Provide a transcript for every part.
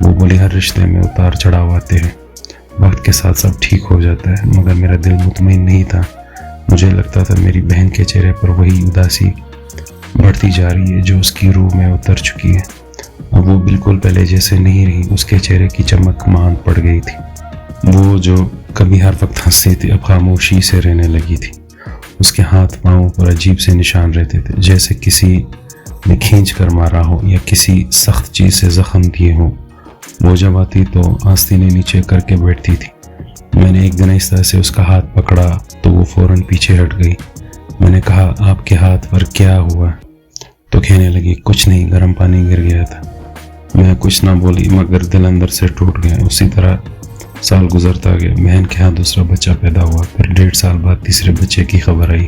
وہ بولی ہر رشتے میں اتار چڑھاؤ آتے ہیں، وقت کے ساتھ سب ٹھیک ہو جاتا ہے، مگر میرا دل مطمئن نہیں تھا۔ مجھے لگتا تھا میری بہن کے چہرے پر وہی اداسی بڑھتی جا رہی ہے جو اس کی روح میں اتر چکی ہے۔ اب وہ بالکل پہلے جیسے نہیں رہی، اس کے چہرے کی چمک ماند پڑ گئی تھی۔ وہ جو کبھی ہر وقت ہنستی تھی اب خاموشی سے رہنے لگی تھی۔ اس کے ہاتھ پاؤں پر عجیب سے نشان رہتے تھے، جیسے کسی نے کھینچ کر مارا ہو یا کسی سخت چیز سے زخم دیے ہو۔ وہ جب آتی تو آستینے نیچے کر کے بیٹھتی تھی۔ میں نے ایک دن اس طرح سے اس کا ہاتھ پکڑا تو وہ فوراً پیچھے ہٹ گئی۔ میں نے کہا آپ کے ہاتھ پر کیا ہوا؟ تو کہنے لگی کچھ نہیں، گرم پانی گر گیا تھا۔ میں کچھ نہ بولی مگر دل اندر سے ٹوٹ گیا۔ اسی طرح سال گزرتا گیا، بہن کے ہاں دوسرا بچہ پیدا ہوا، پھر 1.5 سال بعد تیسرے بچے کی خبر آئی۔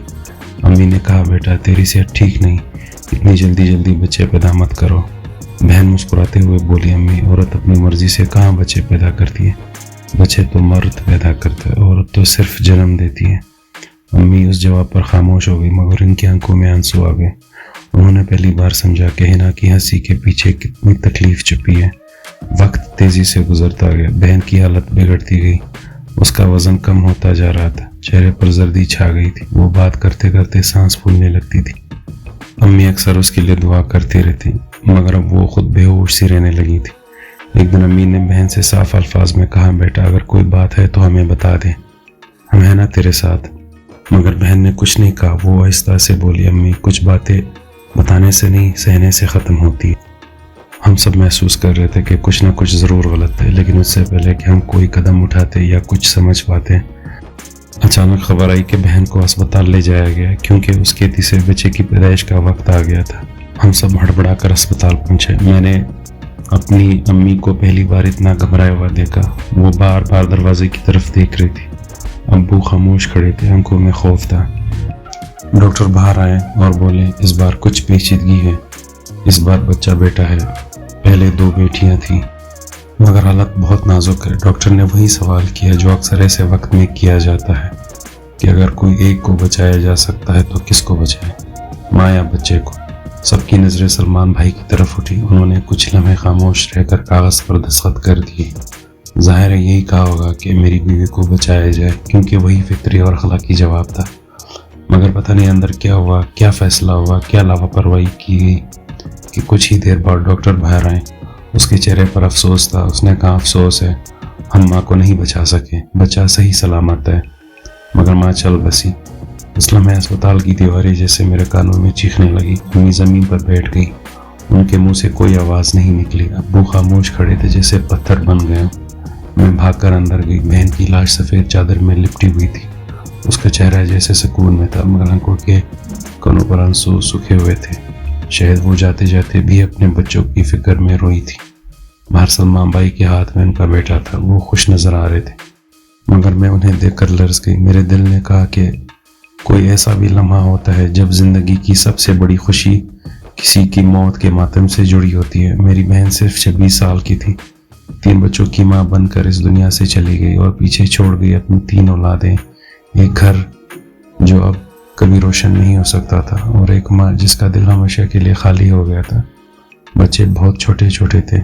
امی نے کہا بیٹا تیری صحت ٹھیک نہیں، اتنی جلدی بچے پیدا مت کرو۔ بہن مسکراتے ہوئے بولی امی عورت اپنی مرضی سے کہاں بچے پیدا کرتی ہے، بچے تو مرد پیدا کرتا ہے، عورت تو صرف جنم دیتی ہے۔ امی اس جواب پر خاموش ہو گئی مگر ان کی آنکھوں میں آنسو آ گئے۔ انہوں نے پہلی بار سمجھا کہ حنا کی ہنسی کے پیچھے کتنی تکلیف چھپی ہے۔ وقت تیزی سے گزرتا گیا، بہن کی حالت بگڑتی گئی، اس کا وزن کم ہوتا جا رہا تھا، چہرے پر زردی چھا گئی تھی، وہ بات کرتے کرتے سانس پھولنے لگتی تھی۔ امی اکثر اس کے لیے دعا کرتی رہتی مگر اب وہ خود بے ہوش سی رہنے لگی تھی۔ ایک دن امی نے بہن سے صاف الفاظ میں کہا بیٹا اگر کوئی بات ہے تو ہمیں بتا دے، ہم ہیں نا تیرے ساتھ۔ مگر بہن نے کچھ نہیں کہا۔ وہ آہستہ سے بولی امی کچھ باتیں بتانے سے نہیں سہنے سے ختم ہوتی۔ ہم سب محسوس کر رہے تھے کہ کچھ نہ کچھ ضرور غلط ہے، لیکن اس سے پہلے کہ ہم کوئی قدم اٹھاتے یا کچھ سمجھ پاتے اچانک خبر آئی کہ بہن کو اسپتال لے جایا گیا کیونکہ اس کے تیسرے بچے کی پیدائش کا وقت آ گیا تھا۔ ہم سب ہڑبڑا کر اسپتال پہنچے۔ میں نے اپنی امی کو پہلی بار اتنا گھبرایا ہوا دیکھا، وہ بار بار دروازے کی طرف دیکھ رہی تھی۔ ابو خاموش کھڑے تھے، آنکھوں میں خوف تھا۔ ڈاکٹر باہر آئے اور بولے اس بار کچھ پیچیدگی ہے، اس بار بچہ بیٹا ہے، پہلے 2 بیٹیاں تھیں مگر حالت بہت نازک ہے۔ ڈاکٹر نے وہی سوال کیا جو اکثر ایسے وقت میں کیا جاتا ہے کہ اگر کوئی ایک کو بچایا جا سکتا ہے تو کس کو بچائے، ماں یا بچے کو؟ سب کی نظریں سلمان بھائی کی طرف اٹھی۔ انہوں نے کچھ لمحے خاموش رہ کر کاغذ پر دستخط کر دیے۔ ظاہر ہے یہی کہا ہوگا کہ میری بیوی کو بچایا جائے کیونکہ وہی فطری اور اخلاقی جواب تھا۔ مگر پتہ نہیں اندر کیا ہوا، کیا فیصلہ ہوا، کیا لاپرواہی کی گئی کہ کچھ ہی دیر بعد ڈاکٹر باہر آئے۔ اس کے چہرے پر افسوس تھا۔ اس نے کہا افسوس ہے ہم ماں کو نہیں بچا سکے، بچہ صحیح سلامت ہے مگر ماں چل بسی۔ اس لمحے اسپتال کی دیواریں جیسے میرے کانوں میں چیخنے لگی۔ امی زمین پر بیٹھ گئی، ان کے منہ سے کوئی آواز نہیں نکلی۔ ابو خاموش کھڑے تھے جیسے پتھر بن گئے۔ میں بھاگ کر اندر گئی۔ بہن کی لاش سفید چادر میں لپٹی ہوئی تھی، اس کا چہرہ جیسے سکون میں تھا مگر آنکھوں کے کنوں پر آنسو سوکھے ہوئے تھے، شاید وہ جاتے جاتے بھی اپنے بچوں کی فکر میں روئی تھی۔ باہر سلمان بھائی کے ہاتھ میں ان کا بیٹا تھا، وہ خوش نظر آ رہے تھے مگر میں انہیں دیکھ کر لرز گئی۔ میرے دل نے کہا کہ کوئی ایسا بھی لمحہ ہوتا ہے جب زندگی کی سب سے بڑی خوشی کسی کی موت کے ماتم سے جڑی ہوتی ہے۔ میری بہن صرف 26 سال کی تھی، 3 بچوں کی ماں بن کر اس دنیا سے چلی گئی اور پیچھے چھوڑ گئی اپنی 3 اولادیں، ایک گھر جو اب کبھی روشن نہیں ہو سکتا تھا اور ایک ماں جس کا دل ہمیشہ کے لیے خالی ہو گیا تھا۔ بچے بہت چھوٹے چھوٹے تھے،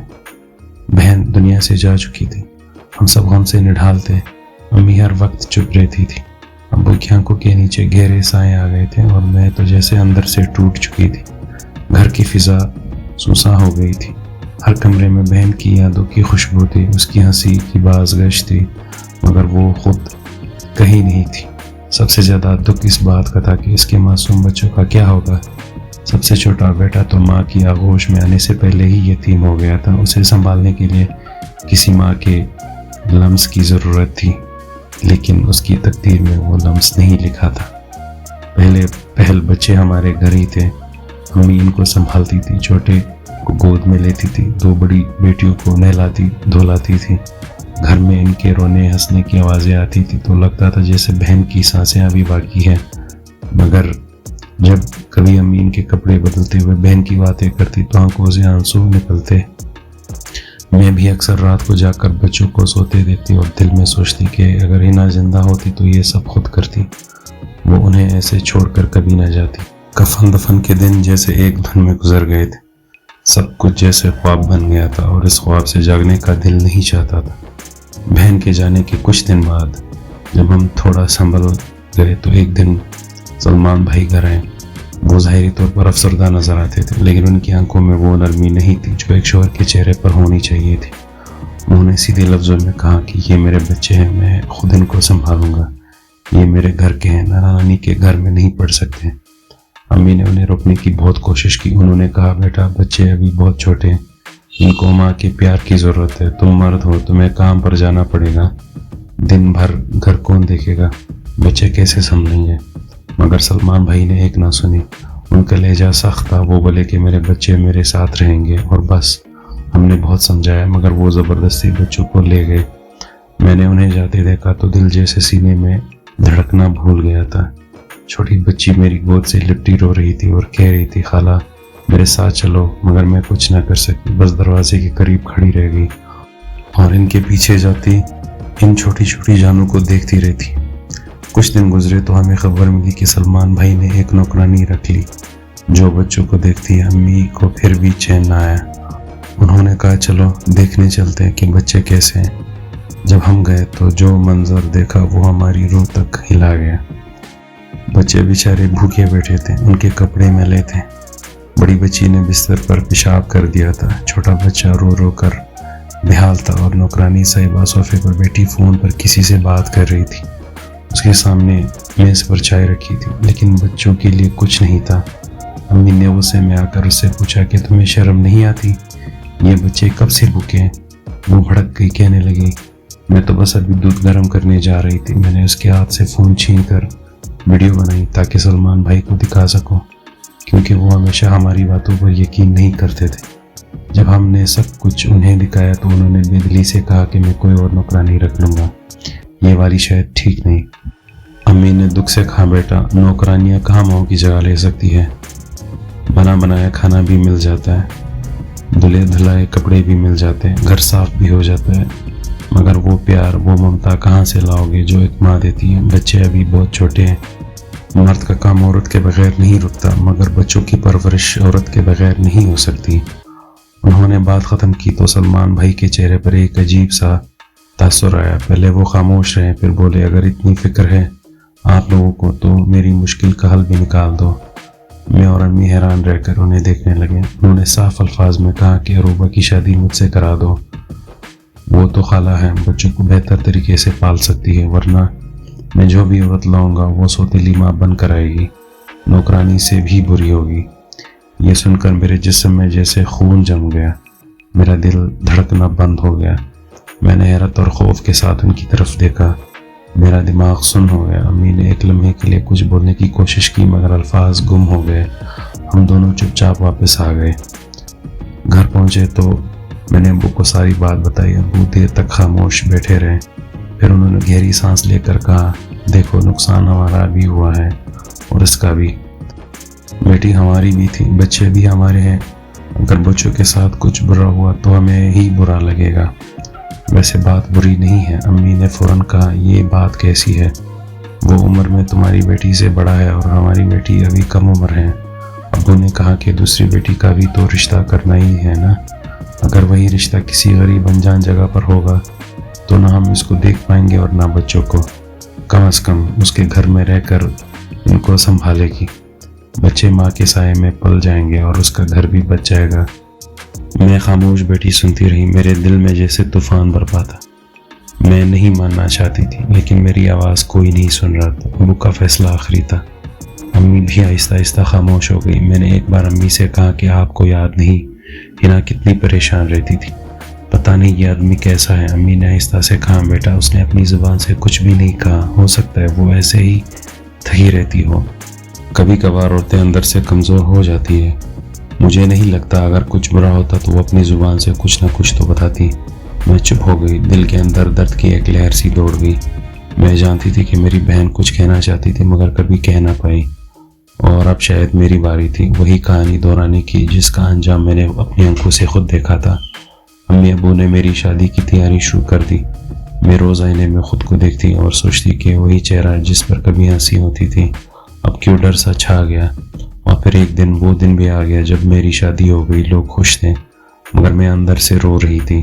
بہن دنیا سے جا چکی تھی، ہم سب غم سے نڈھال تھے۔ امی ہر وقت چپ رہتی تھی، ابو کی آنکھوں کے نیچے گہرے سائے آ گئے تھے اور میں تو جیسے اندر سے ٹوٹ چکی تھی۔ گھر کی فضا سوسا ہو گئی تھی، ہر کمرے میں بہن کی یادوں کی خوشبو تھی، اس کی ہنسی کی بازگشت تھی مگر وہ خود کہیں نہیں تھی۔ سب سے زیادہ دکھ اس بات کا تھا کہ اس کے معصوم بچوں کا کیا ہوگا۔ سب سے چھوٹا بیٹا تو ماں کی آغوش میں آنے سے پہلے ہی یتیم ہو گیا تھا، اسے سنبھالنے کے لیے کسی ماں کے لمس کی ضرورت تھی لیکن اس کی تقدیر میں وہ لمس نہیں لکھا تھا۔ پہل بچے ہمارے گھر ہی تھے، امی ان کو سنبھالتی تھی، چھوٹے کو گود میں لیتی تھی، 2 بڑی بیٹیوں کو نہلاتی دھلاتی تھی۔ گھر میں ان کے رونے ہنسنے کی آوازیں آتی تھی تو لگتا تھا جیسے بہن کی سانسیں ابھی باقی ہیں، مگر جب کبھی امی ان کے کپڑے بدلتے ہوئے بہن کی باتیں کرتی تو آنکھوں سے آنسو نکلتے۔ میں بھی اکثر رات کو جا کر بچوں کو سوتے دیکھتی اور دل میں سوچتی کہ اگر حنا زندہ ہوتی تو یہ سب خود کرتی، وہ انہیں ایسے چھوڑ کر کبھی نہ جاتی۔ کفن دفن کے دن جیسے ایک دن میں گزر گئے تھے۔ سب کچھ جیسے خواب بن گیا تھا اور اس خواب سے جاگنے کا دل نہیں چاہتا تھا۔ بہن کے جانے کے کچھ دن بعد جب ہم تھوڑا سنبھل گئے تو ایک دن سلمان بھائی گھر آئے۔ وہ ظاہری طور پر افسردہ نظر آتے تھے، لیکن ان کی آنکھوں میں وہ نرمی نہیں تھی جو ایک شوہر کے چہرے پر ہونی چاہیے تھی۔ انہوں نے سیدھے لفظوں میں کہا کہ یہ میرے بچے ہیں، میں خود ان کو سنبھالوں گا، یہ میرے گھر کے ہیں، نانا نانی کے گھر میں نہیں پڑھ سکتے۔ امی نے انہیں روکنے کی بہت کوشش کی۔ انہوں نے کہا بیٹا بچے ابھی بہت چھوٹے ہیں، ان کو ماں کے پیار کی ضرورت ہے، تم مرد ہو، تمہیں کام پر جانا پڑے گا، دن بھر گھر کون دیکھے گا، بچے کیسے سنبھلیں گے؟ مگر سلمان بھائی نے ایک نہ سنی۔ ان کا لہجہ سخت تھا، وہ بولے کہ میرے بچے میرے ساتھ رہیں گے اور بس۔ ہم نے بہت سمجھایا مگر وہ زبردستی بچوں کو لے گئے۔ میں نے انہیں جاتے دیکھا تو دل جیسے سینے میں دھڑکنا بھول گیا تھا۔ چھوٹی بچی میری گود سے لپٹی رو رہی تھی اور کہہ رہی تھی خالہ میرے ساتھ چلو، مگر میں کچھ نہ کر سکی، بس دروازے کے قریب کھڑی رہ گئی اور ان کے پیچھے جاتی ان چھوٹی چھوٹی جانوں کو دیکھتی رہتی۔ کچھ دن گزرے تو ہمیں خبر ملی کہ سلمان بھائی نے ایک نوکرانی رکھ لی جو بچوں کو دیکھتی۔ امی کو پھر بھی چین نہ آیا۔ انہوں نے کہا چلو دیکھنے چلتے ہیں کہ بچے کیسے ہیں۔ جب ہم گئے تو جو منظر دیکھا وہ ہماری روح تک ہلا گیا۔ بچے بیچارے بھوکے بیٹھے تھے، ان کے کپڑے میلے تھے، بڑی بچی نے بستر پر پیشاب کر دیا تھا، چھوٹا بچہ رو رو کر بےحال تھا اور نوکرانی صاحبہ صوفے پر بیٹھی فون پر کسی سے بات کر رہی تھی۔ اس کے سامنے میز پر چائے رکھی تھی لیکن بچوں کے لیے کچھ نہیں تھا۔ امی نے غصے میں آ کر اس سے پوچھا کہ تمہیں شرم نہیں آتی؟ یہ بچے کب سے بھوکے ہیں؟ وہ بھڑک گئی، کہنے لگی میں تو بس ابھی دودھ گرم کرنے جا رہی تھی، میں نے اس کے ہاتھ سے فون چھین کر ویڈیو بنائی تاکہ سلمان بھائی کو دکھا سکوں، کیونکہ وہ ہمیشہ ہماری باتوں پر یقین نہیں کرتے تھے۔ جب ہم نے سب کچھ انہیں دکھایا تو انہوں نے بے دلی سے کہا کہ میں کوئی اور نوکرانی رکھ لوں گا، یہ والی شاید ٹھیک نہیں۔ امی نے دکھ سے کہا بیٹا نوکرانیاں کہاں ماؤں کی جگہ لے سکتی ہے؟ بنا بنایا کھانا بھی مل جاتا ہے، دھلے دھلائے کپڑے بھی مل جاتے ہیں، گھر صاف بھی ہو جاتا ہے، مگر وہ پیار وہ ممتا کہاں سے لاؤ گے جو ایک ماں دیتی ہے؟ بچے ابھی بہت چھوٹے ہیں، مرد کا کام عورت کے بغیر نہیں رکتا، مگر بچوں کی پرورش عورت کے بغیر نہیں ہو سکتی۔ انہوں نے بات ختم کی تو سلمان بھائی کے چہرے پر ایک عجیب سا تاثر آیا۔ پہلے وہ خاموش رہے، پھر بولے اگر اتنی فکر ہے آپ لوگوں کو تو میری مشکل کا حل بھی نکال دو۔ میں اور امی حیران رہ کر انہیں دیکھنے لگے۔ انہوں نے صاف الفاظ میں کہا کہ اروبا کی شادی مجھ سے کرا دو، وہ تو خالہ ہے، بچوں کو بہتر طریقے سے پال سکتی ہے، ورنہ میں جو بھی عورت لاؤں گا وہ سوتیلی ماں بن کر آئے گی، نوکرانی سے بھی بری ہوگی۔ یہ سن کر میرے جسم میں جیسے خون جم گیا، میرا دل دھڑکنا بند ہو گیا۔ میں نے حیرت اور خوف کے ساتھ ان کی طرف دیکھا، میرا دماغ سن ہو گیا۔ امی نے ایک لمحے کے لیے کچھ بولنے کی کوشش کی مگر الفاظ گم ہو گئے۔ ہم دونوں چپ چاپ واپس آ گئے۔ گھر پہنچے تو میں نے ابو کو ساری بات بتائی۔ ابو دیر تک خاموش بیٹھے رہے، پھر انہوں نے گہری سانس لے کر کہا دیکھو نقصان ہمارا بھی ہوا ہے اور اس کا بھی، بیٹی ہماری بھی تھی، بچے بھی ہمارے ہیں، اگر بچوں کے ساتھ کچھ برا ہوا تو ہمیں ہی برا لگے گا، ویسے بات بری نہیں ہے۔ امی نے فوراً کہا یہ بات کیسی ہے؟ وہ عمر میں تمہاری بیٹی سے بڑا ہے اور ہماری بیٹی ابھی کم عمر ہے۔ ابو نے کہا کہ دوسری بیٹی کا بھی تو رشتہ کرنا ہی ہے نا، اگر وہی رشتہ کسی غریب انجان جگہ پر ہوگا تو نہ ہم اس کو دیکھ پائیں گے اور نہ بچوں کو، کم از کم اس کے گھر میں رہ کر ان کو سنبھالے گی، بچے ماں کے سائے میں پل جائیں گے اور اس کا گھر بھی بچ جائے گا۔ میں خاموش بیٹھی سنتی رہی، میرے دل میں جیسے طوفان برپا تھا۔ میں نہیں ماننا چاہتی تھی لیکن میری آواز کوئی نہیں سن رہا تھا۔ ابو کا فیصلہ آخری تھا۔ امی بھی آہستہ آہستہ خاموش ہو گئی۔ میں نے ایک بار امی سے کہا کہ آپ کو یاد نہیں ہنا کتنی پریشان رہتی تھی، پتہ نہیں یہ آدمی کیسا ہے؟ امی نے آہستہ سے کہا بیٹا اس نے اپنی زبان سے کچھ بھی نہیں کہا، ہو سکتا ہے وہ ایسے ہی تھی رہتی ہو، کبھی کبھار عورتیں اندر سے کمزور ہو جاتی ہے، مجھے نہیں لگتا اگر کچھ برا ہوتا تو وہ اپنی زبان سے کچھ نہ کچھ تو بتاتی۔ میں چپ ہو گئی، دل کے اندر درد کی ایک لہر سی دوڑ گئی۔ میں جانتی تھی کہ میری بہن کچھ کہنا چاہتی تھی مگر کبھی کہہ نہ پائی، اور اب شاید میری باری تھی وہی کہانی دہرانے کی جس کا انجام میں نے اپنی آنکھوں سے خود دیکھا تھا۔ امی ابو نے میری شادی کی تیاری شروع کر دی۔ میں روز آئینے میں خود کو دیکھتی اور سوچتی کہ وہی چہرہ جس پر کبھی ہنسی ہوتی تھی اب کیوں ڈر سا چھا گیا اور پھر ایک دن وہ دن بھی آ گیا جب میری شادی ہو گئی. لوگ خوش تھے مگر میں اندر سے رو رہی تھی.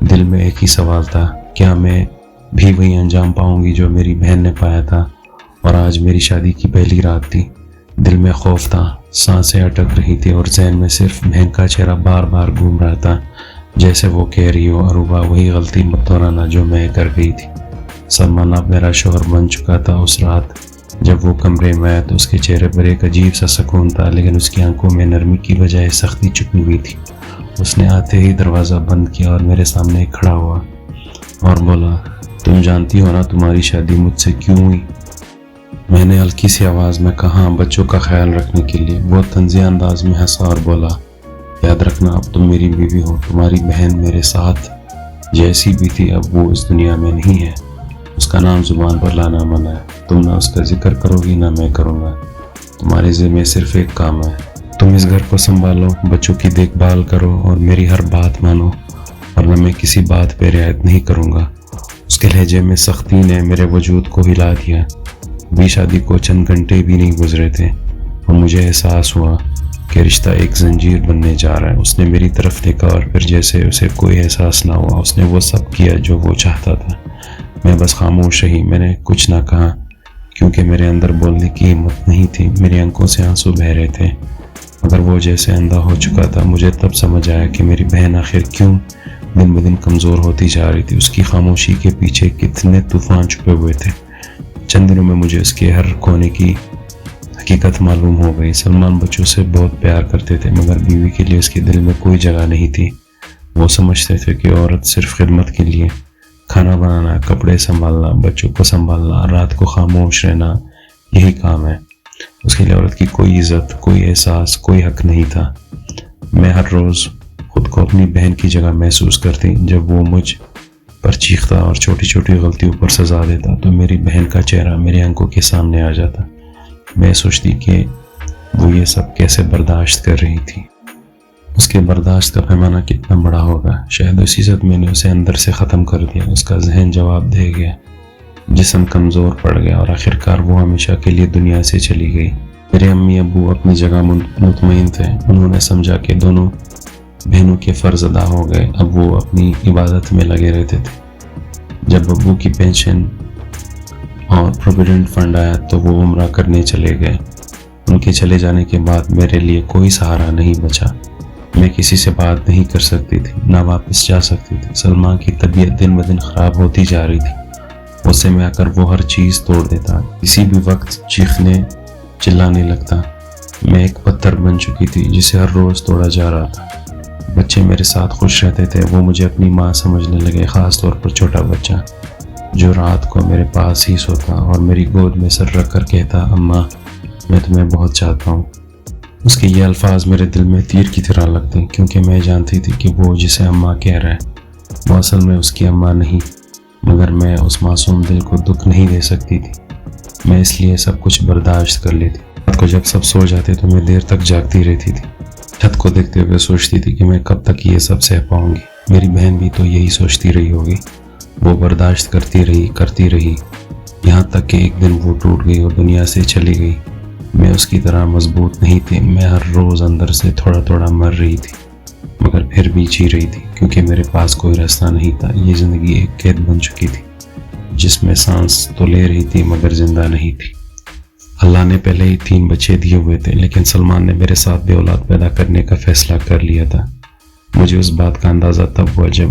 دل میں ایک ہی سوال تھا, کیا میں بھی وہی انجام پاؤں گی جو میری بہن نے پایا تھا؟ اور آج میری شادی کی پہلی رات تھی. دل میں خوف تھا, سانسیں اٹک رہی تھی اور ذہن میں صرف بہن کا چہرہ بار بار گھوم رہا تھا, جیسے وہ کہہ رہی ہو اروبا وہی غلطی مت دہرانا جو میں کر گئی تھی. سلمان اب میرا شوہر بن چکا تھا. اس رات جب وہ کمرے میں آیا تو اس کے چہرے پر ایک عجیب سا سکون تھا, لیکن اس کی آنکھوں میں نرمی کی بجائے سختی چھپی ہوئی تھی. اس نے آتے ہی دروازہ بند کیا اور میرے سامنے کھڑا ہوا اور بولا, تم جانتی ہو نا تمہاری شادی مجھ سے کیوں ہوئی؟ میں نے ہلکی سی آواز میں کہا, بچوں کا خیال رکھنے کے لیے. وہ طنزیہ انداز میں ہنسا اور بولا, یاد رکھنا اب تم میری بیوی ہو. تمہاری بہن میرے ساتھ جیسی بھی تھی اب وہ اس دنیا میں نہیں ہے. اس کا نام زبان پر لانا منع ہے. تم نہ اس کا ذکر کرو گی نہ میں کروں گا. تمہارے ذمہ صرف ایک کام ہے, تم اس گھر کو سنبھالو, بچوں کی دیکھ بھال کرو اور میری ہر بات مانو, ورنہ میں کسی بات پہ رعایت نہیں کروں گا. اس کے لہجے میں سختی نے میرے وجود کو ہلا دیا. ابھی شادی کو چند گھنٹے بھی نہیں گزرے تھے اور مجھے احساس ہوا کہ رشتہ ایک زنجیر بننے جا رہا ہے. اس نے میری طرف دیکھا اور پھر جیسے اسے کوئی احساس نہ ہوا اس نے وہ سب کیا جو وہ چاہتا تھا. میں بس خاموش رہی. میں نے کچھ نہ کہا کیونکہ میرے اندر بولنے کی ہمت نہیں تھی. میری آنکھوں سے آنسو بہہ رہے تھے مگر وہ جیسے اندھا ہو چکا تھا. مجھے تب سمجھ آیا کہ میری بہن آخر کیوں دن بدن کمزور ہوتی جا رہی تھی. اس کی خاموشی کے پیچھے کتنے طوفان چھپے ہوئے تھے. چند دنوں میں مجھے اس کے ہر کونے کی حقیقت معلوم ہو گئی. سلمان بچوں سے بہت پیار کرتے تھے مگر بیوی کے لیے اس کے دل میں کوئی جگہ نہیں تھی. وہ سمجھتے تھے کہ عورت صرف خدمت کے لیے, کھانا بنانا, کپڑے سنبھالنا, بچوں کو سنبھالنا, رات کو خاموش رہنا, یہی کام ہے. اس کے لیے عورت کی کوئی عزت, کوئی احساس, کوئی حق نہیں تھا. میں ہر روز خود کو اپنی بہن کی جگہ محسوس کرتی. جب وہ مجھ پر چیختا اور چھوٹی چھوٹی غلطیوں پر سزا دیتا تو میری بہن کا چہرہ میری آنکھوں کے سامنے آ جاتا. میں سوچتی کہ وہ یہ سب کیسے برداشت کر رہی تھی. اس کے برداشت کا پیمانہ کتنا بڑا ہوگا. شاید اسی صدمے نے اسے اندر سے ختم کر دیا. اس کا ذہن جواب دے گیا, جسم کمزور پڑ گیا اور آخرکار وہ ہمیشہ کے لیے دنیا سے چلی گئی. میرے امی ابو اپنی جگہ مطمئن تھے. انہوں نے سمجھا کہ دونوں بہنوں کے فرض ادا ہو گئے. اب وہ اپنی عبادت میں لگے رہتے تھے. جب ابو کی پینشن اور پروویڈنٹ فنڈ آیا تو وہ عمرہ کرنے چلے گئے. ان کے چلے جانے کے بعد میرے لیے کوئی سہارا نہیں بچا. میں کسی سے بات نہیں کر سکتی تھی, نہ واپس جا سکتی تھی. سلمان کی طبیعت دن بدن خراب ہوتی جا رہی تھی. غصے میں آ کر وہ ہر چیز توڑ دیتا, کسی بھی وقت چیخنے چلانے لگتا. میں ایک پتھر بن چکی تھی جسے ہر روز توڑا جا رہا تھا. بچے میرے ساتھ خوش رہتے تھے. وہ مجھے اپنی ماں سمجھنے لگے, خاص طور پر چھوٹا بچہ جو رات کو میرے پاس ہی سوتا اور میری گود میں سر رکھ کر کہتا, اماں میں تمہیں بہت چاہتا ہوں. اس کے یہ الفاظ میرے دل میں تیر کی طرح لگتے کیونکہ میں جانتی تھی کہ وہ جسے اماں کہہ رہا ہے وہ اصل میں اس کی اماں نہیں. مگر میں اس معصوم دل کو دکھ نہیں دے سکتی تھی. میں اس لیے سب کچھ برداشت کر لیتی. رات کو جب سب سو جاتے تو میں دیر تک جاگتی رہتی تھی. چھت کو دیکھتے ہوئے سوچتی تھی کہ میں کب تک یہ سب سہ پاؤں گی. میری بہن بھی تو یہی سوچتی رہی ہوگی. وہ برداشت کرتی رہی یہاں تک کہ ایک دن وہ ٹوٹ گئی اور دنیا سے چلی گئی. میں اس کی طرح مضبوط نہیں تھی. میں ہر روز اندر سے تھوڑا تھوڑا مر رہی تھی مگر پھر بھی جی رہی تھی کیونکہ میرے پاس کوئی راستہ نہیں تھا. یہ زندگی ایک قید بن چکی تھی جس میں سانس تو لے رہی تھی مگر زندہ نہیں تھی. اللہ نے پہلے ہی 3 بچے دیے ہوئے تھے لیکن سلمان نے میرے ساتھ بے اولاد پیدا کرنے کا فیصلہ کر لیا تھا. مجھے اس بات کا اندازہ تب ہوا جب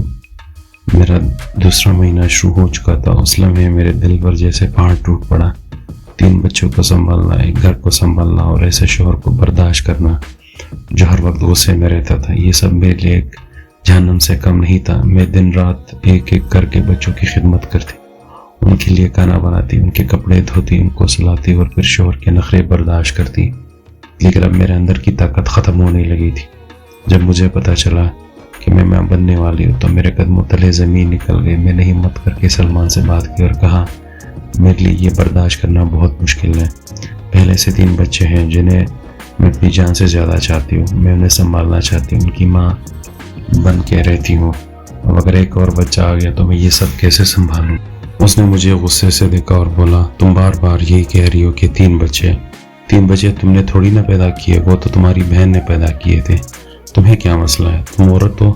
میرا دوسرا مہینہ شروع ہو چکا تھا. اس لمحے میرے دل پر جیسے پہاڑ ٹوٹ پڑا. 3 بچوں کو سنبھالنا, ایک گھر کو سنبھالنا اور ایسے شوہر کو برداشت کرنا جو ہر وقت غصے میں رہتا تھا, یہ سب میرے لیے ایک جہنم سے کم نہیں تھا. میں دن رات ایک ایک کر کے بچوں کی خدمت کرتی, ان کے لیے کھانا بناتی, ان کے کپڑے دھوتی, ان کو سلاتی اور پھر شوہر کے نخرے برداشت کرتی. لیکن اب میرے اندر کی طاقت ختم ہونے لگی تھی. جب مجھے پتا چلا کہ میں ماں بننے والی ہوں تو میرے قدموں تلے زمین نکل گئی. میں نے ہمت کر کے سلمان سے بات کی اور کہا, میرے لیے یہ برداشت کرنا بہت مشکل ہے. پہلے سے 3 بچے ہیں جنہیں میں اپنی جان سے زیادہ چاہتی ہوں. میں انہیں سنبھالنا چاہتی ہوں, ان کی ماں بن کے رہتی ہوں. اب اگر ایک اور بچہ آ گیا تو میں یہ سب کیسے سنبھالوں؟ اس نے مجھے غصے سے دیکھا اور بولا, تم بار بار یہی کہہ رہی ہو کہ 3 بچے, 3 بچے تم نے تھوڑی نہ پیدا کیے، وہ تو تمہاری بہن نے پیدا کیے تھے۔ تمہیں کیا مسئلہ ہے؟ تم عورت ہو،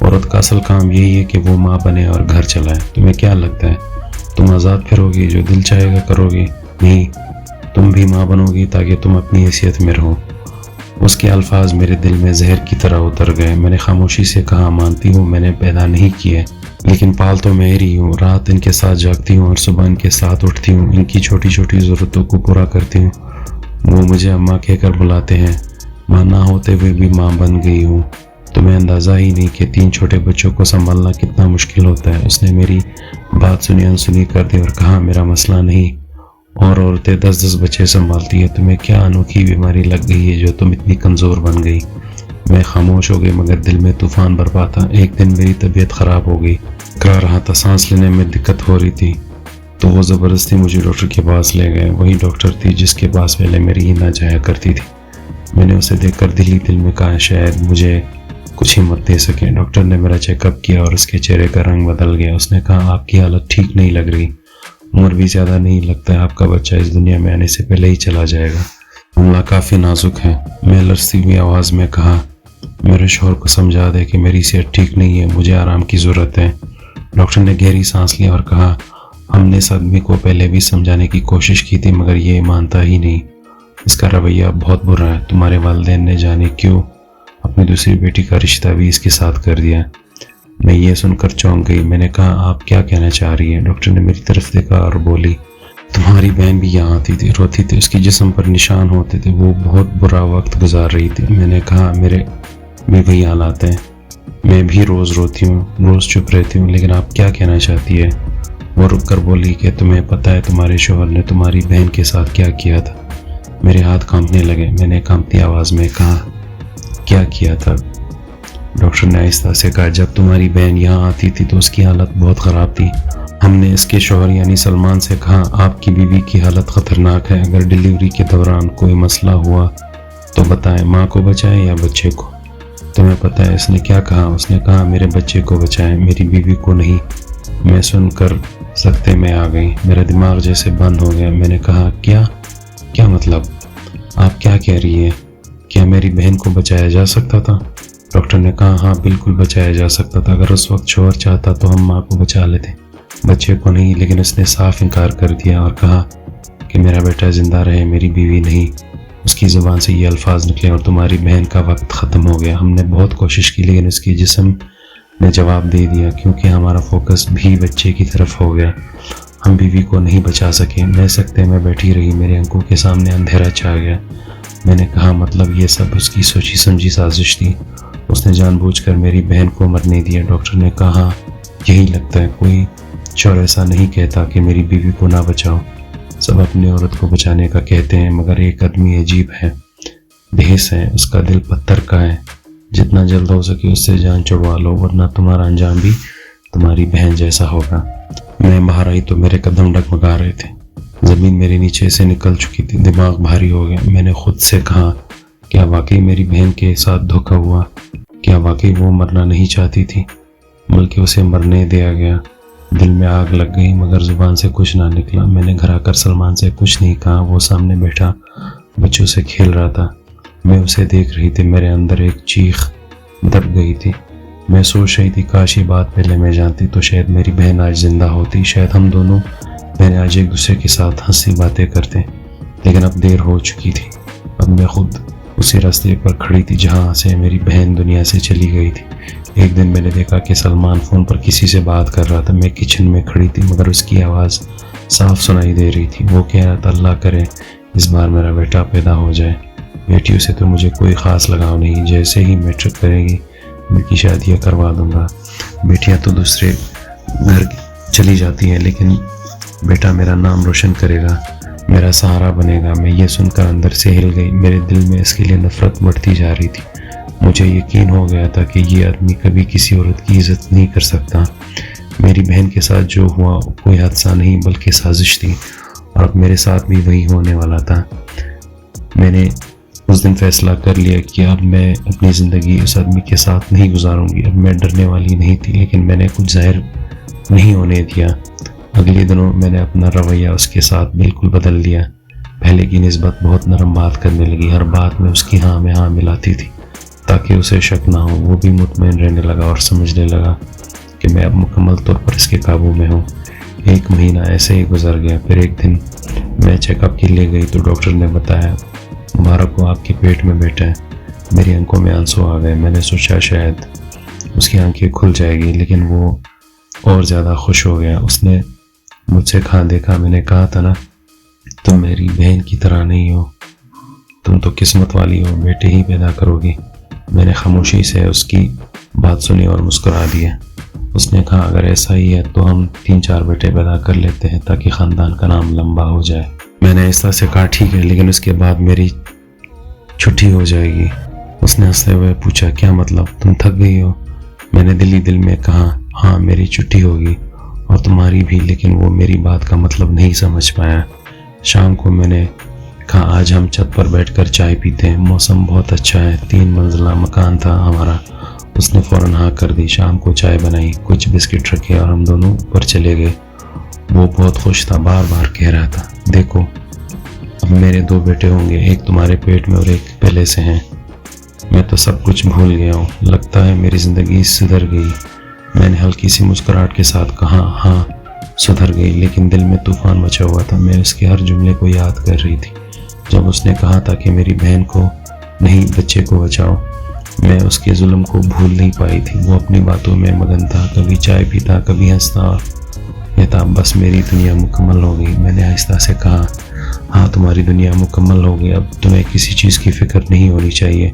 عورت کا اصل کام یہی ہے کہ وہ ماں بنے اور گھر چلائے۔ تمہیں کیا لگتا ہے تم آزاد پھرو گی، جو دل چاہے گا کرو گی؟ نہیں، تم بھی ماں بنو گی تاکہ تم اپنی حیثیت میں رہو۔ اس کے الفاظ میرے دل میں زہر کی طرح اتر گئے۔ میں نے خاموشی سے کہا، مانتی ہوں میں نے پیدا نہیں کیے، لیکن پال تو میں ہی ہوں۔ رات ان کے ساتھ جاگتی ہوں اور صبح ان کے ساتھ اٹھتی ہوں، ان کی چھوٹی چھوٹی ضرورتوں کو پورا کرتی ہوں۔ وہ مجھے اماں کہہ کر بلاتے ہیں۔ ماں نہ ہوتے ہوئے بھی ماں بن گئی ہوں۔ تمہیں اندازہ ہی نہیں کہ 3 چھوٹے بچوں کو سنبھالنا کتنا مشکل ہوتا ہے۔ اس نے میری بات سنی انسنی کر دی اور کہا، میرا مسئلہ نہیں، اور عورتیں 10 بچے سنبھالتی ہیں، تمہیں کیا انوکھی بیماری لگ گئی ہے جو تم اتنی کمزور بن گئی؟ میں خاموش ہو گئی مگر دل میں طوفان برپا تھا۔ ایک دن میری طبیعت خراب ہو گئی، کہہ رہا تھا، سانس لینے میں دقت ہو رہی تھی، تو وہ زبردستی مجھے ڈاکٹر کے پاس لے گئے۔ وہی ڈاکٹر تھی جس کے پاس پہلے میری ہی نہ جایا کرتی تھی۔ میں نے اسے دیکھ کر دل ہی دل میں کہا، شاید مجھے کچھ ہمت دے سکے۔ ڈاکٹر نے میرا چیک اپ کیا اور اس کے چہرے کا رنگ بدل گیا۔ اس نے کہا، آپ کی حالت ٹھیک نہیں لگ رہی، عمر بھی زیادہ نہیں، لگتا ہے آپ کا بچہ اس دنیا میں آنے سے پہلے ہی چلا جائے گا۔ معاملہ کافی نازک ہے۔ میں لرزتی ہوئی آواز میں کہا، میرے شوہر کو سمجھا دے کہ میری صحت ٹھیک نہیں ہے، مجھے آرام کی ضرورت ہے۔ ڈاکٹر نے گہری سانس لی اور کہا، ہم نے اس آدمی کو پہلے بھی سمجھانے کی کوشش کی تھی مگر یہ مانتا ہی نہیں۔ اس کا رویہ بہت برا ہے۔ تمہارے والدین نے جانے کیوں اپنی دوسری بیٹی کا رشتہ بھی اس کے ساتھ کر دیا۔ میں یہ سن کر چونک گئی۔ میں نے کہا، آپ کیا کہنا چاہ رہی ہیں؟ ڈاکٹر نے میری طرف دیکھا اور بولی، تمہاری بہن بھی یہاں آتی تھی، روتی تھی، اس کے جسم پر نشان ہوتے تھے، وہ بہت برا وقت گزار رہی تھی۔ میں نے کہا، میرے بھی وہی حالات ہیں، میں بھی روز روتی ہوں، روز چپ رہتی ہوں، لیکن آپ کیا کہنا چاہتی ہے؟ وہ رک کر بولی کہ تمہیں پتہ ہے تمہارے شوہر نے تمہاری بہن کے ساتھ کیا کیا تھا؟ میرے ہاتھ کانپنے لگے۔ میں نے کانپتی آواز میں کہا، کیا کیا تھا؟ ڈاکٹر نے آہستہ سے کہا، جب تمہاری بہن یہاں آتی تھی تو اس کی حالت بہت خراب تھی۔ ہم نے اس کے شوہر یعنی سلمان سے کہا، آپ کی بیوی کی حالت خطرناک ہے، اگر ڈیلیوری کے دوران کوئی مسئلہ ہوا تو بتائیں، ماں کو بچائیں یا بچے کو؟ تمہیں پتہ ہے اس نے کیا کہا؟ اس نے کہا، میرے بچے کو بچائیں، میری بیوی کو نہیں۔ میں سن کر سکتے میں آ گئی، میرا دماغ جیسے بند ہو گیا۔ میں نے کہا، کیا مطلب؟ آپ کیا کہہ رہی ہیں؟ کیا میری بہن کو بچایا جا سکتا تھا؟ ڈاکٹر نے کہا، ہاں بالکل بچایا جا سکتا تھا، اگر اس وقت شوہر چاہتا تو ہم ماں کو بچا لیتے، بچے کو نہیں۔ لیکن اس نے صاف انکار کر دیا اور کہا کہ میرا بیٹا زندہ رہے، میری بیوی نہیں۔ اس کی زبان سے یہ الفاظ نکلے، اور تمہاری بہن کا وقت ختم ہو گیا۔ ہم نے بہت کوشش کی لیکن اس کے جسم نے جواب دے دیا، کیونکہ ہمارا فوکس بھی بچے کی طرف ہو گیا۔ ہم بیوی کو نہیں بچا سکے۔ میں سکتے میں بیٹھی رہی، میرے آنکھوں کے سامنے اندھیرا چھا گیا۔ میں نے کہا، مطلب یہ سب اس کی سوچی سمجھی سازش تھی، اس نے جان بوجھ کر میری بہن کو مرنے دیا۔ ڈاکٹر نے کہا، یہی لگتا ہے، کوئی شوہر ایسا نہیں کہتا کہ میری بیوی کو نہ بچاؤ، سب اپنی عورت کو بچانے کا کہتے ہیں، مگر ایک آدمی عجیب ہے، بھیس ہے، اس کا دل پتھر کا ہے، جتنا جلد ہو سکے اس سے جان چھڑوا لو، ورنہ تمہارا انجام بھی تمہاری بہن جیسا ہوگا۔ میں باہر آئی تو میرے قدم ڈگمگا رہے تھے، زمین میرے نیچے سے نکل چکی تھی، دماغ بھاری ہو گیا۔ میں نے خود سے کہا، کیا واقعی میری بہن کے ساتھ دھوکہ ہوا؟ کیا واقعی وہ مرنا نہیں چاہتی تھی بلکہ اسے مرنے دیا گیا؟ دل میں آگ لگ گئی مگر زبان سے کچھ نہ نکلا۔ میں نے گھر آ کر سلمان سے کچھ نہیں کہا، وہ سامنے بیٹھا بچوں سے کھیل رہا تھا، میں اسے دیکھ رہی تھی۔ میرے اندر ایک چیخ دب گئی تھی، میں سوچ رہی تھی کاش یہ بات پہلے میں جانتی تو شاید میری بہن آج زندہ ہوتی، شاید ہم دونوں بہنیں آج ایک دوسرے کے ساتھ ہنسی باتیں کرتے، لیکن اب دیر ہو چکی تھی۔ اب میں خود اسی راستے پر کھڑی تھی جہاں سے میری بہن دنیا سے چلی گئی تھی۔ ایک دن میں نے دیکھا کہ سلمان فون پر کسی سے بات کر رہا تھا، میں کچن میں کھڑی تھی مگر اس کی آواز صاف سنائی دے رہی تھی، وہ کہہ رہا تھا، اللہ کرے اس بار میرا بیٹا پیدا ہو جائے، بیٹیوں سے تو مجھے کوئی خاص لگاؤ نہیں، جیسے ہی میٹرک کرے گی ان کی شادیاں کروا دوں گا، بیٹیاں تو دوسرے گھر چلی جاتی ہیں لیکن بیٹا میرا نام روشن کرے گا، میرا سہارا بنے گا۔ میں یہ سن کر اندر سے ہل گئی، میرے دل میں اس کے لیے نفرت بڑھتی جا رہی تھی۔ مجھے یقین ہو گیا تھا کہ یہ آدمی کبھی کسی عورت کی عزت نہیں کر سکتا۔ میری بہن کے ساتھ جو ہوا کوئی حادثہ نہیں بلکہ سازش تھی، اور اب میرے ساتھ بھی وہی ہونے والا تھا۔ میں نے اس دن فیصلہ کر لیا کہ اب میں اپنی زندگی اس آدمی کے ساتھ نہیں گزاروں گی۔ اب میں ڈرنے والی نہیں تھی لیکن میں نے کچھ ظاہر نہیں ہونے دیا۔ اگلے دنوں میں نے اپنا رویہ اس کے ساتھ بالکل بدل دیا۔ پہلے کی نسبت بہت نرم بات کرنے لگی، ہر بات میں اس کی ہاں میں ہاں ملاتی تھی تاکہ اسے شک نہ ہو۔ وہ بھی مطمئن رہنے لگا اور سمجھنے لگا کہ میں اب مکمل طور پر اس کے قابو میں ہوں۔ 1 مہینہ ایسے ہی گزر گیا۔ پھر ایک دن میں چیک اپ کے لیے گئی تو ڈاکٹر نے بتایا، مبارک کو آپ کے پیٹ میں بیٹا ہے۔ میری آنکھوں میں آنسو آ گئے۔ میں نے سوچا شاید اس کی آنکھیں کھل جائے گی، لیکن وہ اور زیادہ خوش ہو گیا۔ اس نے مجھ سے کہا، دیکھا میں نے کہا تھا نا تم میری بہن کی طرح نہیں ہو، تم تو قسمت والی ہو، بیٹے ہی پیدا کرو گی۔ میں نے خاموشی سے اس کی بات سنی اور مسکرا دیا۔ اس نے کہا، اگر ایسا ہی ہے تو ہم 3-4 بیٹے پیدا کر لیتے ہیں تاکہ خاندان کا نام لمبا ہو جائے۔ میں نے آہستہ سے کہا، ٹھیک ہے، لیکن اس کے بعد میری چھٹی ہو جائے گی۔ اس نے ہنستے ہوئے پوچھا، کیا مطلب، تم تھک گئی ہو؟ میں نے دل ہی دل میں کہا، ہاں میری چھٹی ہوگی اور تمہاری بھی، لیکن وہ میری بات کا مطلب نہیں سمجھ پایا۔ شام کو میں نے کہا، آج ہم چھت پر بیٹھ کر چائے پیتے ہیں، موسم بہت اچھا ہے، 3 منزلہ مکان تھا ہمارا۔ اس نے فوراً ہاں کر دی۔ شام کو چائے بنائی، کچھ بسکٹ رکھے اور ہم دونوں اوپر چلے گئے۔ وہ بہت خوش تھا، بار بار کہہ رہا تھا، دیکھو اب میرے 2 بیٹے ہوں گے، ایک تمہارے پیٹ میں اور ایک پہلے سے ہیں۔ میں تو سب کچھ بھول گیا ہوں، لگتا ہے میری زندگی سدھر گئی۔ میں نے ہلکی سی مسکراہٹ کے ساتھ کہا، ہاں سدھر گئی، لیکن دل میں طوفان مچا ہوا تھا۔ میں اس کے ہر جملے کو یاد کر رہی تھی۔ جب اس نے کہا تھا کہ میری بہن کو نہیں بچے کو بچاؤ، میں اس کے ظلم کو بھول نہیں پائی تھی۔ وہ اپنی باتوں میں مگن تھا، کبھی چائے پیتا، کبھی ہنستا اور کہتا، بس میری دنیا مکمل ہو گئی۔ میں نے آہستہ سے کہا، ہاں تمہاری دنیا مکمل ہو گئی، اب تمہیں کسی چیز کی فکر نہیں ہونی چاہیے۔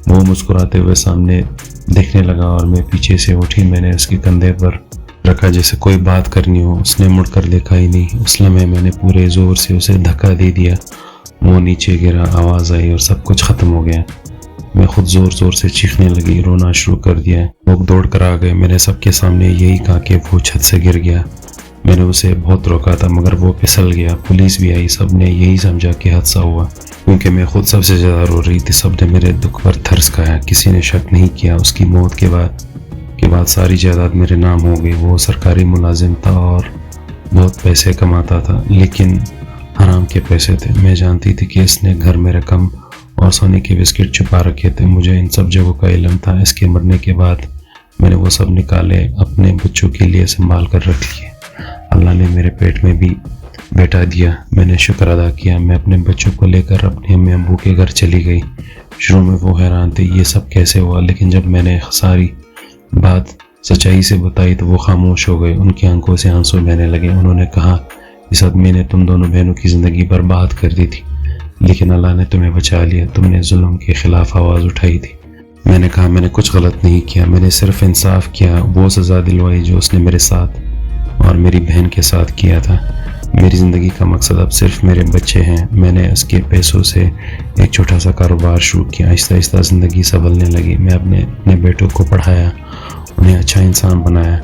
وہ مسکراتے ہوئے سامنے دیکھنے لگا اور میں پیچھے سے اٹھی۔ میں نے اس کے کندھے پر رکھا جیسے کوئی بات کرنی ہو۔ اس نے مڑ کر دیکھا ہی نہیں۔ اس لمحے میں نے پورے زور سے اسے دھکا دے دیا، وہ نیچے گرا، آواز آئی اور سب کچھ ختم ہو گیا۔ میں خود زور زور سے چیخنے لگی، رونا شروع کر دیا۔ لوگ دوڑ کر آ گئے۔ میں نے سب کے سامنے یہی کہا کہ وہ چھت سے گر گیا۔ میں نے اسے بہت روکا تھا مگر وہ پھسل گیا۔ پولیس بھی آئی، سب نے یہی سمجھا کہ حادثہ ہوا، کیونکہ میں خود سب سے زیادہ رو رہی تھی۔ سب نے میرے دکھ پر ترس کھایا، کسی نے شک نہیں کیا۔ اس کی موت کے بعد ساری جائیداد میرے نام ہو گئی۔ وہ سرکاری ملازم تھا اور بہت پیسے کماتا تھا، لیکن حرام کے پیسے تھے۔ میں جانتی تھی کہ اس نے گھر میں رقم اور سونے کے بسکٹ چھپا رکھے تھے۔ مجھے ان سب جگہوں کا علم تھا۔ اس کے مرنے کے بعد میں نے وہ سب نکالے، اپنے بچوں کے لیے سنبھال کر رکھ لیے۔ اللہ نے میرے پیٹ میں بھی بیٹا دیا۔ میں نے شکر ادا کیا۔ میں اپنے بچوں کو لے کر اپنے امی ابو کے گھر چلی گئی۔ شروع میں وہ حیران تھے، یہ سب کیسے ہوا، لیکن جب میں نے ساری بات سچائی سے بتائی تو وہ خاموش ہو گئے۔ ان کی آنکھوں سے آنسو بہنے لگے۔ انہوں نے کہا، اس آدمی نے تم دونوں بہنوں کی زندگی برباد کر دی تھی، لیکن اللہ نے تمہیں بچا لیا۔ تم نے ظلم کے خلاف آواز اٹھائی تھی۔ میں نے کہا، میں نے کچھ غلط نہیں کیا، میں نے صرف انصاف کیا، وہ سزا دلوائی جو اس نے میرے ساتھ اور میری بہن کے ساتھ کیا تھا۔ میری زندگی کا مقصد اب صرف میرے بچے ہیں۔ میں نے اس کے پیسوں سے ایک چھوٹا سا کاروبار شروع کیا۔ آہستہ آہستہ زندگی سنبھلنے لگی۔ میں اپنے بیٹوں کو پڑھایا، انہیں اچھا انسان بنایا۔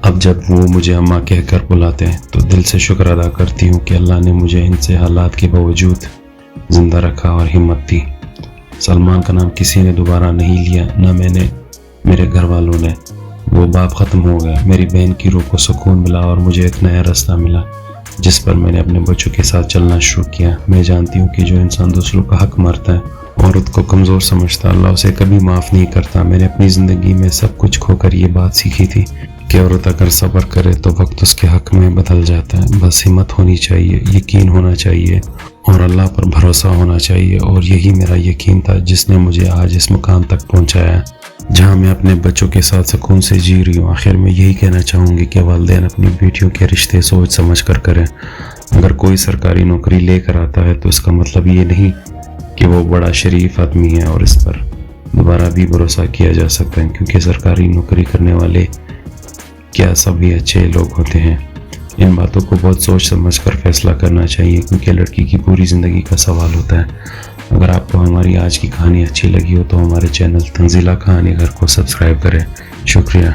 اب جب وہ مجھے اماں کہہ کر بلاتے ہیں تو دل سے شکر ادا کرتی ہوں کہ اللہ نے مجھے ان سے حالات کے باوجود زندہ رکھا اور ہمت دی۔ سلمان کا نام کسی نے دوبارہ نہیں لیا، نہ میں نے، میرے گھر والوں نے۔ وہ باپ ختم ہو گیا۔ میری بہن کی روح کو سکون ملا اور مجھے ایک نیا راستہ ملا جس پر میں نے اپنے بچوں کے ساتھ چلنا شروع کیا۔ میں جانتی ہوں کہ جو انسان دوسروں کا حق مارتا ہے، عورت کو کمزور سمجھتا، اللہ اسے کبھی معاف نہیں کرتا۔ میں نے اپنی زندگی میں سب کچھ کھو کر یہ بات سیکھی تھی کہ عورت اگر صبر کرے تو وقت اس کے حق میں بدل جاتا ہے۔ بس ہمت ہونی چاہیے، یقین ہونا چاہیے اور اللہ پر بھروسہ ہونا چاہیے، اور یہی میرا یقین تھا جس نے مجھے آج اس مقام تک پہنچایا جہاں میں اپنے بچوں کے ساتھ سکون سے جی رہی ہوں۔ آخر میں یہی کہنا چاہوں گی کہ والدین اپنی بیٹیوں کے رشتے سوچ سمجھ کر کریں۔ اگر کوئی سرکاری نوکری لے کر آتا ہے تو اس کا مطلب یہ نہیں کہ وہ بڑا شریف آدمی ہے اور اس پر دوبارہ بھی بھروسہ کیا جا سکتا ہے، کیونکہ سرکاری نوکری کرنے والے کیا سبھی اچھے لوگ ہوتے ہیں۔ ان باتوں کو بہت سوچ سمجھ کر فیصلہ کرنا چاہیے، کیونکہ لڑکی کی پوری زندگی کا سوال ہوتا ہے۔ اگر آپ کو ہماری آج کی کہانی اچھی لگی ہو تو ہمارے چینل تنزیلہ کہانی گھر کو سبسکرائب کریں۔ شکریہ۔